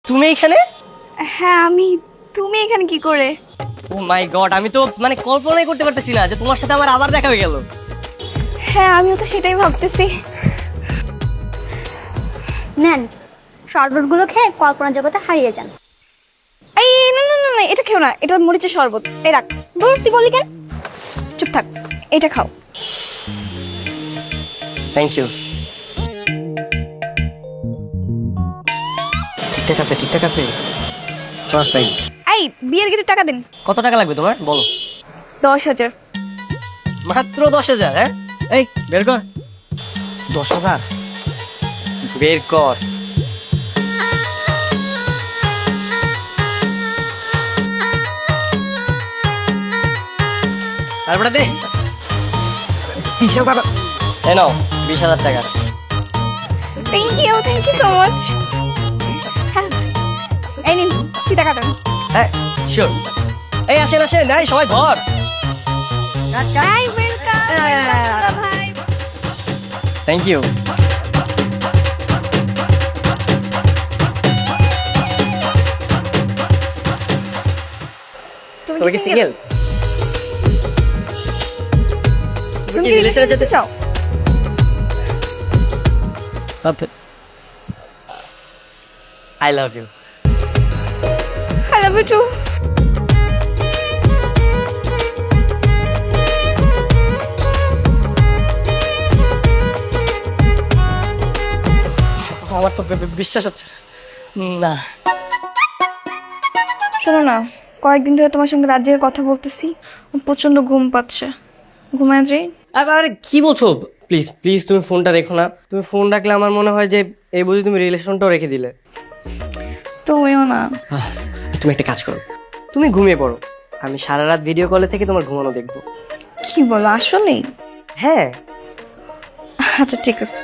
তুমি এখানে? হ্যাঁ আমি। তুমি এখানে কি করে? ও মাই গড, আমি তো মানে কল্পনাই করতে পারতেছি না যে তোমার সাথে আমার আবার দেখা হয়ে গেল। হ্যাঁ আমিও তো সেটাই ভাবতেছি। নেন, শরবতগুলো খেয়ে কল্পনা জগতে হারিয়ে যান। এই না না না না, এটা খেও না, এটা মরিচের শরবত। এই রাখ। ধুর, তুই বললি কেন? চুপ থাক, এটা খাও। Thank you. ঠিকঠাক আছে, ঠিকঠাক আছে। পারফেক্ট। এই বিয়ের গেটে টাকা দিন। কত টাকা লাগবে তোমার বলো? 10,000। মাত্র 10,000? হ্যাঁ, এই বের কর। 10,000 বের কর। তারপরে দে হিসাব কর। এই নাও 20,000 টাকা। Thank you so much. হ্যাঁ এই নিন, কি টাকা দেন? হ্যাঁ শিওর। এই আসেন আসেন, এই সবাই ধর। এই ওয়েলকাম ভাই। Thank you. তুমি তুমি কি কি সিঙ্গেল? সিঙ্গেল? তুমি কি রিলেশনে যেতে চাও? I love you. I love you too. আমার তো বিশ্বাস হচ্ছে না। শোনো না, কয়েকদিন ধরে তোমার সঙ্গে রাত জেগে কথা বলতেছি, প্রচন্ড ঘুম পাচ্ছে। ঘুমায় যাই। আরে কি বলছো? প্লিজ প্লিজ তুমি ফোনটা রেখো না। তুমি ফোন রাখলে আমার মনে হয় যে এই বুঝি তুমি রিলেশনটাও রেখে দিলে। তুমিও না। তুমি একটা কাজ করো, তুমি ঘুমিয়ে পড়ো, আমি সারা রাত ভিডিও কলে থেকে তোমার ঘুমানো দেখবো। কি বলো আসলেই? হ্যাঁ। আচ্ছা ঠিক আছে।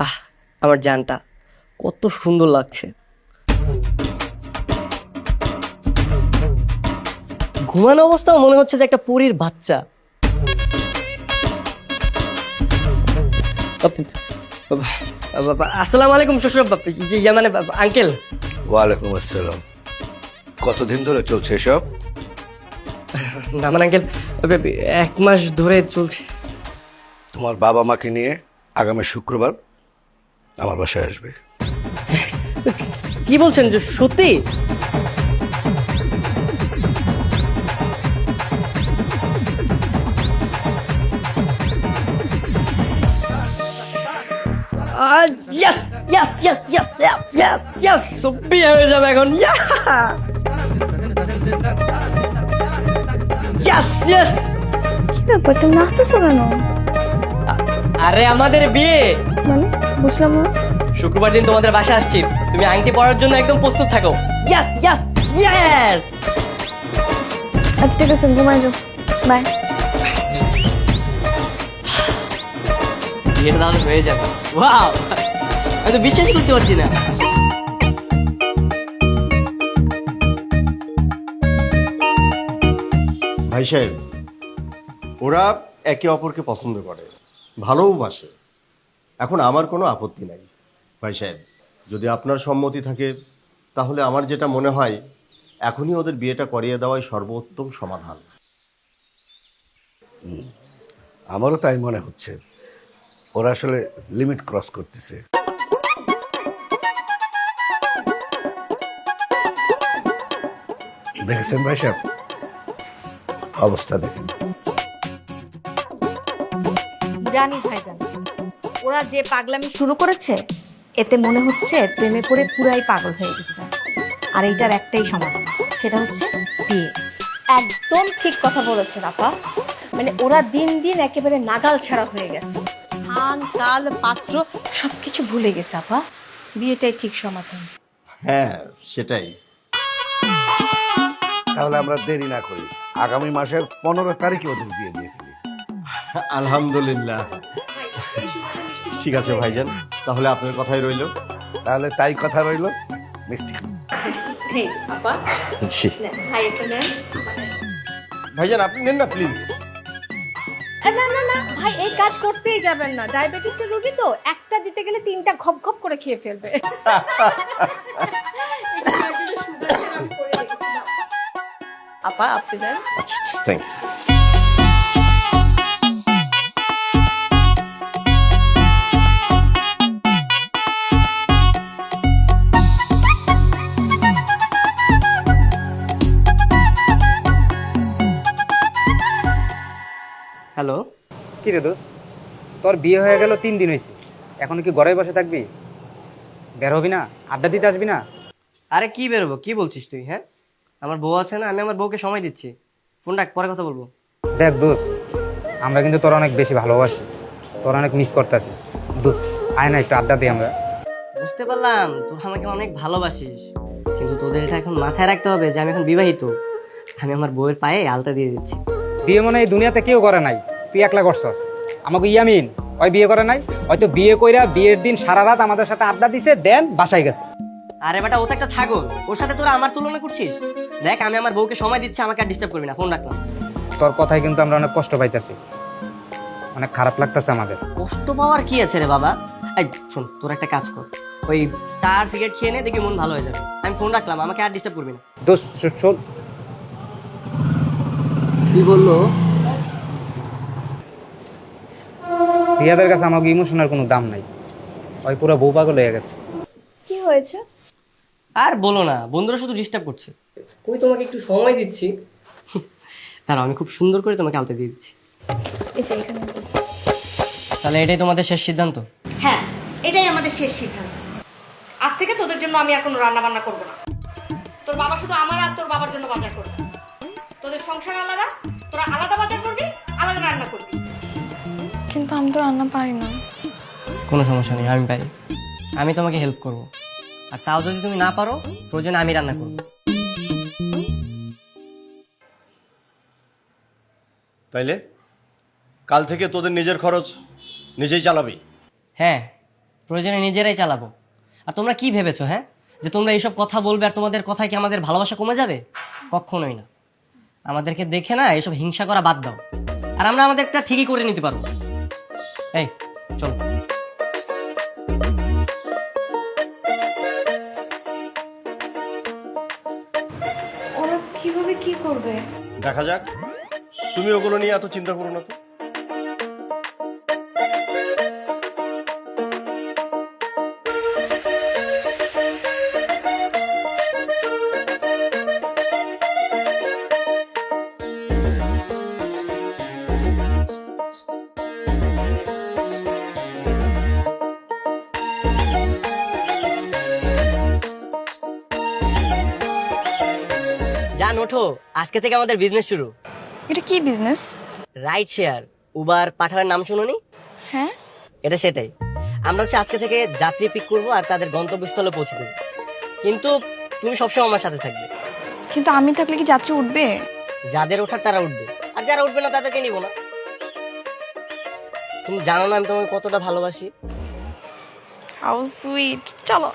আহ আমার জানটা কত সুন্দর লাগছে। ঘুমানো অবস্থাও মনে হচ্ছে যে একটা পরীর বাচ্চা। আসসালামু আলাইকুম শ্বশুর মানে আঙ্কেল। ওয়ালাইকুম আসসালাম। কতদিন ধরে চলছে এসব? না মানে আঙ্কেল 1 মাস ধরে চলছে। তোমার বাবা মাকে নিয়ে আগামী শুক্রবার আমার বাসায় আসবে। কি বলছেন, সত্যি? Yes yes yes yes yes yes, বিয়ে হয়ে যাবে এখন। Yes yes. কি ব্যাপার, তুমি নাচতেছো কেন? আরে আমাদের বিয়ে মানে বুঝলাম না। শুক্রবার দিন তোমাদের বাসা আসছি, তুমি আংটি পরার জন্য একদম প্রস্তুত থাকো। Yes yes yes. আচ্ছা ঠিক আছে, ঘুমায় যাও। বাই। বিয়েটা তাহলে হয়ে যাবে। ওয়াও, আমি তো বিশ্বাসই করতে পারছি না। ভাই সাহেব, ওরা একে অপরকে পছন্দ করে, ভালোবাসে। এখন আমার কোনো আপত্তি নাই ভাই সাহেব, যদি আপনার সম্মতি থাকে তাহলে আমার যেটা মনে হয় এখনই ওদের বিয়েটা করিয়ে দেওয়াই সর্বোত্তম সমাধান। আমারও তাই মনে হচ্ছে, ওরা আসলে লিমিট ক্রস করতেছে। দেখেছেন ভাই সাহেব, অবস্থা দেখেন। জানি ভাইজান, ওরা যে পাগলামি শুরু করেছে এতে মনে হচ্ছে প্রেমে পড়ে পুরাই পাগল হয়ে গেছে। আর এইটার একটাই সমাধান, সেটা হচ্ছে বিয়ে। একদম ঠিক কথা বলেছেন আপা। মানে ওরা দিন দিন একেবারে নাগাল ছাড়া হয়ে গেছে, স্থান কাল পাত্র সবকিছু ভুলে গেছে আপা। বিয়েটাই ঠিক সমাধান। হ্যাঁ সেটাই। তাহলে আমরা দেরি না করি, আগামী মাসের 15 তারিখে ওদের বিয়ে দিয়ে ফেলি। আলহামদুলিল্লাহ। ঠিক আছে ভাইজান, তাহলে আপনার কথাই রইল। তাহলে তাই কথা রইল, মিষ্টি। এই যে, আপা জি নেন, ভাই একটু নেন। ভাইজান আপনি নেন না প্লিজ। না না না ভাই, এই কাজ করতেই যাবেন না, ডায়াবেটিসের রোগী তো, একটা দিতে গেলে তিনটা ঘপ ঘপ করে খেয়ে ফেলবে। আপা আপনি দেন। আচ্ছা থ্যাংক ইউ। হ্যালো, কি রে দোস্ত, তোর বিয়ে হয়ে গেল 3 দিন হয়েছে, এখন কি ঘরে বসে থাকবি? বের হবি না? আড্ডা দিতে আসবি না? আরে কি বেরোবো, কি বলছিস তুই? হ্যাঁ, আমার বউ আছে না, আমি আমার বউকে সময় দিচ্ছি। ফোন রাখ, পরে কথা বলবো। দেখ দোস্ত, আমরা কিন্তু তোর অনেক বেশি ভালোবাসি, তোর অনেক মিস করতেছি। দোস্ত আয় না, একটু আড্ডা দিই আমরা। বুঝতে পারলাম তোরা আমাকে অনেক ভালোবাসিস, কিন্তু তোদের এটা এখন মাথায় রাখতে হবে যে আমি এখন বিবাহিত। আমি আমার বউয়ের পায়ে আলতা দিয়ে দিচ্ছি। বিয়ে মনে হয় এই দুনিয়াতে কেউ করে নাই, তুই একলা করছস। আমাকে ইয়ামিন ওই বিয়ে করে নাই, হয়তো বিয়ে কইরা বিয়ের দিন সারা রাত আমাদের সাথে আড্ডা দিছে, দেন বাসায় গেছে। আরে বেটা, ও তো একটা ছাগল, ওর সাথে তোরা আমার তুলনা করছিস? দেখ, আমি আমার বউকে সময় দিচ্ছি, আমাকে আর ডিস্টার্ব করবি না। ফোন রাখলাম। তোর কথায় কিন্তু আমরা অনেক কষ্ট পাইতেছি, অনেক খারাপ লাগতেছে আমাদের। কষ্ট পাওয়ার কি আছে রে বাবা? এই শোন, তোর একটা কাজ কর, ওই 4 সিগারেট খেয়ে নে, দেখি মন ভালো হয়ে যাবে। আমি ফোন রাখলাম, আমাকে আর ডিস্টার্ব করবি না। দোস্ত শোন, কি বললো? রিয়াদের কাছে আমাকে ইমোশনের কোনো দাম নাই, ওই পুরো বউ পাগল হয়ে গেছে। কি হয়েছে? আর বলো না, বন্ধুরা শুধু ডিস্টার্ব করছে। কই তোমাকে একটু সময় দিচ্ছি। দাঁড়াও, আমি খুব সুন্দর করে তোমাকে আলতা দিয়ে দিচ্ছি। এই যে এখানে। তাহলে এটাই তোমাদের শেষ সিদ্ধান্ত? হ্যাঁ, এটাই আমাদের শেষ সিদ্ধান্ত। আজ থেকে তোদের জন্য আমি আর কোনো রান্না বান্না করবো না। তোর বাবা শুধু আমার আর তোর বাবার জন্য বাজার করবে। তোদের সংসার আলাদা, তোরা আলাদা বাজার করবি, আলাদা রান্না করবি। কিন্তু আমি তো রান্না পারি না। কোনো সমস্যা নেই, আমি পারি। আমি তোমাকে হেল্প করব, আর তাও যদি তুমি না পারো, প্রয়োজনে আমি রান্না করব। তাইলে কাল থেকে তোদের নিজের খরচ নিজেই চালাবি? হ্যাঁ, প্রয়োজনে নিজেরাই চালাবো। আর তোমরা কি ভেবেছো, হ্যাঁ, যে তোমরা এইসব কথা বলবে আর তোমাদের কথায় কি আমাদের ভালোবাসা কমে যাবে? কখনোই না। আমাদেরকে দেখে না এইসব হিংসা করা বাদ দাও, আর আমরা আমাদেরটা ঠিকই করে নিতে পারবো। এই চলো। ওরা কিভাবে কি করবে? দেখা যাক, তুমি ওগুলো নিয়ে এত চিন্তা করো না তো। জান ওঠো, আজকে থেকে আমাদের বিজনেস শুরু। এটা কি বিজনেস? রাইড শেয়ার, উবার, পাঠানোর নাম শুনোনি? হ্যাঁ, এটা সেটাই। আমরা হচ্ছে আজকে থেকে যাত্রী পিক করবো আর তাদের গন্তব্যস্থলে পৌঁছে দেবো, কিন্তু তুমি সবসময় আমার সাথে থাকবে। কিন্তু আমি থাকলে কি যাত্রী উঠবে? যাদের ওঠার তারা উঠবে, আর যারা উঠবে না তাদেরকে নিব না। তুমি জানো না আমি তোমাকে কতটা ভালোবাসি। How sweet. চলো।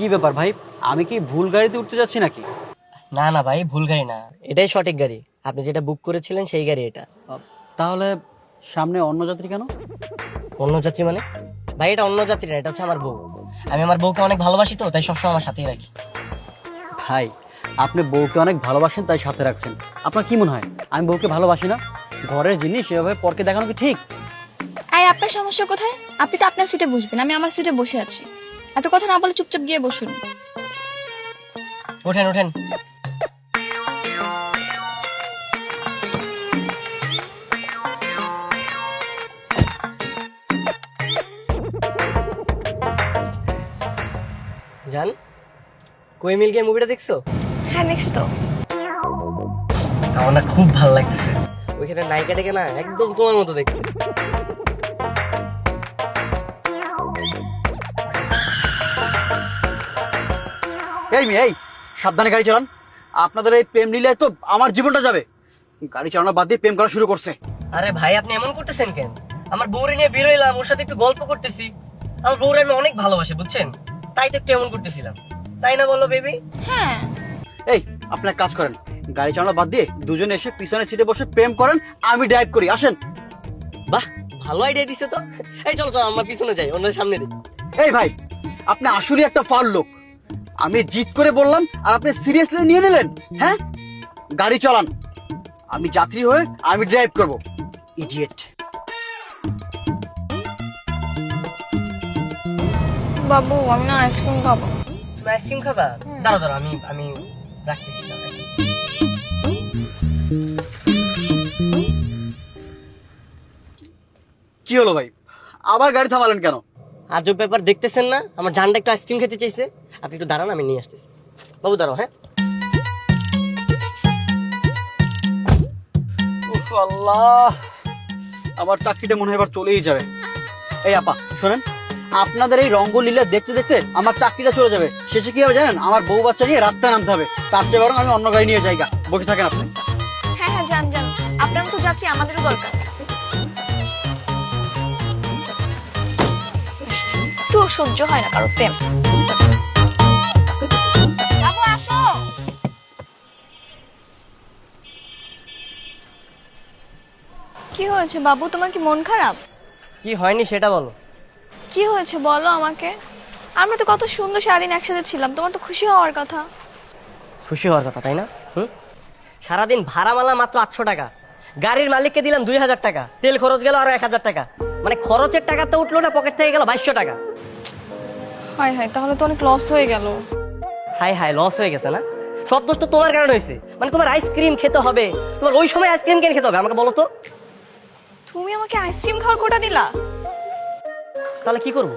কি ব্যাপার ভাই, আমি কি ভুল গাড়িতে উঠতে যাচ্ছি নাকি? না না ভাই, ভুল গাড়ি না, এটাই সঠিক গাড়ি। আপনি যেটা বুক করেছিলেন সেই গাড়ি এটা। তাহলে সামনে অন্য যাত্রী কেন? অন্য যাত্রী মানে? ভাই এটা অন্য যাত্রী না, এটা হচ্ছে আমার বউ। আমি আমার বউকে অনেক ভালোবাসি, তো তাই সবসময় আমার সাথেই রাখি। ভাই আপনি বউকে অনেক ভালোবাসেন তাই সাথে রাখছেন। আপনার কি মনে হয় আমি বউকে ভালোবাসি না? ঘরের জিনিস এভাবে পরকে দেখানো কি ঠিক? আর আপনার সমস্যা কোথায়? আপনি তো আপনার সিটে বসবেন, আমি আমার সিটে বসে আছি। এত কথা না বলে চুপচাপ গিয়ে বসুন। ওঠেন ওঠেন। জান, কই মিল গিয়ে মুভিটা দেখছো? হ্যাঁ দেখছি তো। আমার না খুব ভালো লাগতেছে। ওইখানে নায়িকা ডেকে না একদম তোমার মতো দেখতে। এই মেয়ে, এই সাবধানে গাড়ি চালান। আপনাদের এই প্রেম লীলায় তো আমার জীবনটা যাবে। গাড়ি চালানো বাদ দিয়ে প্রেম করা শুরু করছে। আরে ভাই আপনি এমন করতেছেন কেন? আমার বউরে নিয়ে বেরোইলাম, ওর সাথে একটু গল্প করতেছি। আমার বউরে আমি অনেক ভালোবাসি বুঝছেন, তাই তো একটু এমন করতেছিলাম, তাই না বলো বেবি? হ্যাঁ এই আপনি এক কাজ করেন, গাড়ি চালানো বাদ দিয়ে দুজনে এসে পিছনের সিটে বসে প্রেম করেন, আমি ড্রাইভ করি, আসেন। বাহ, ভালো আইডিয়া দিছে তো। এই চলো চলো আমরা পিছনে যাই, অন্যের সামনে দিই। এই ভাই, আপনি আসলে একটা ফাল লোক। আমি জিদ করে বললাম আর আপনি সিরিয়াসলি নিয়ে নিলেন। হ্যাঁ, গাড়ি চালান, আমি যাত্রী হয়ে আমি ড্রাইভ করব। ইডিয়েট। বাবু আমি না আইসক্রিম খাবো। তুমি আইসক্রিম খাবা? দাঁড়াও দাঁড়াও, আমি আমি রাখতেছি। কি হলো ভাই, আবার গাড়ি থামালেন কেন? আজব ব্যাপার দেখতেছেন না, আমার জানটা একটু আইসক্রিম খেতে চাইছে। আপনি একটু দাঁড়ান, আমি নিয়ে আসতেছি। বাবু দাঁড়াও। হ্যাঁ উফ আল্লাহ, আমার চাকরিটা মনে হয় এবার চলেই যাবে। এই আপা শোনেন, আপনাদের এই রঙ্গলীলা দেখতে দেখতে আমার চাকরিটা চলে যাবে। শেষে কি হবে জানেন? আমার বউ বাচ্চা নিয়ে রাস্তায় নামতে হবে। তার চেয়ে বরং আমি অন্য গাড়ি নিয়ে যাইগা। বসে থাকেন আপনি। হ্যাঁ হ্যাঁ যান যান, আপনার তো যাচ্ছি, আমাদেরও দরকার। একটু সহ্য হয় না কারো প্রেম। বাবু আসো। কি হয়েছে বাবু, তোমার কি মন খারাপ? কি হয়নি সেটা বলো। কি হয়েছে বলো আমাকে। আমরা তো কত সুন্দর সারাদিন একসাথে ছিলাম, তোমার তো খুশি হওয়ার কথা। খুশি হওয়ার কথা তাই না? সারাদিন ভাড়ামালা মাত্র 800 টাকা, গাড়ির মালিককে দিলাম 2000 টাকা, তেল খরচ গেল আরো 1000 টাকা, মানে খরচের টাকা তো উঠলো না, পকেট থেকে গেল 2200 টাকা। হায় হায়, তাহলে তো অনেক লস হয়ে গেল। হাই হাই, লস হয়ে গেছে না? সব দোষ তো তোমার কারণে হয়েছে। মানে তোমার আইসক্রিম খেতে হবে, তোমার ওই সময় আইসক্রিম কেন খেতে হবে আমাকে বলো তো? তুমি আমাকে আইসক্রিম খাওয়ার কোটা দিলা? তাহলে কি করবো?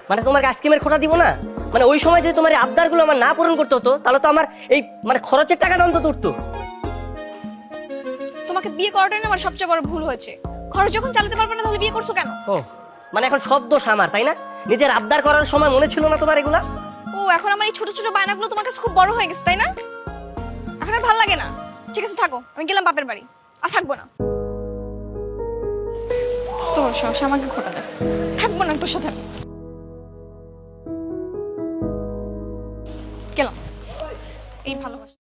মানে তোমাকে আইসক্রিমের খোটা দিব না? মানে ওই সময় যদি তোমার এই আবদারগুলো আমার না পূরণ করতে হতো, তাহলে তো আমার এই মানে খরচের টাকাটা অন্তত উঠতো। তোমাকে বিয়ে করাটাই না আমার সবচেয়ে বড় ভুল হয়েছে। খরচ যখন চালাতে পারবে না তাহলে বিয়ে করছো কেন? ও মানে এখন সব দোষ আমার তাই না? নিজের আবদার করার সময় মনে ছিল না তোমার এগুলা? ও এখন আমার এই ছোট ছোট বায়নাগুলো তোমার কাছে খুব বড় হয়ে গেছে তাই না? এখন আর ভালো লাগে না। ঠিক আছে থাকো, আমি গেলাম বাপের বাড়ি, আর থাকবো না। তোর সাহস আমাকে খোটা দেয়, থাকবো না তোর সাথে। গেলাম। এই ভালোবাসা।